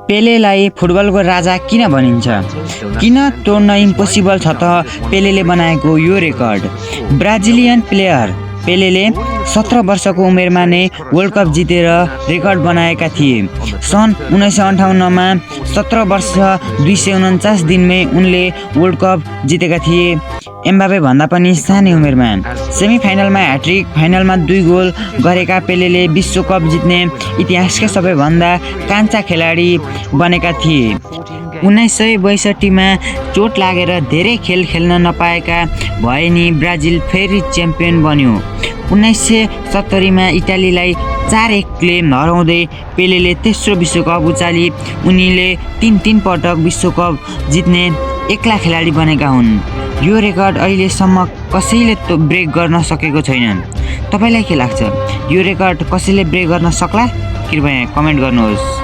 पेलेलाई फुटबलको राजा किन भनिन्छ? किन तोड्न इम्पोसिबल छ त पेलेले बनाएको यो रेकर्ड? ब्राजिलियन प्लेयर पेलेले 17 वर्षको उमेरमा नै वर्ल्ड कप जितेर रेकर्ड बनाएका थिए। सन् 1958मा 17 वर्ष 249 दिनमै उनले वर्ल्ड कप जितेका थिए। एम्बापे भन्दा पनि सानै उमेरमा सेमिफाइनलमा ह्याट्रिक, फाइनलमा 2 गोल गरेका पेलेले विश्वकप जित्ने इतिहासकै सबैभन्दा कान्छा खेलाडी बनेका थिए। 1962मा चोट लागेर धेरै खेल खेल्न नपाएका भए नि ब्राजिल फेरि च्याम्पियन बन्यो। 1970मा इटालीलाई 4-1ले हराउँदै पेलेले तेस्रो विश्वकप उचाली उनीले 3 पटक विश्वकप जित्ने एक्ला खेलाडी बनेका हुन्। यो रेकर्ड अहिलेसम्म कसैले ब्रेक गर्न सकेको छैन। तपाईलाई के लाग्छ? यो रेकर्ड कसैले ब्रेक गर्न सक्ला? कृपया कमेन्ट गर्नुहोस्।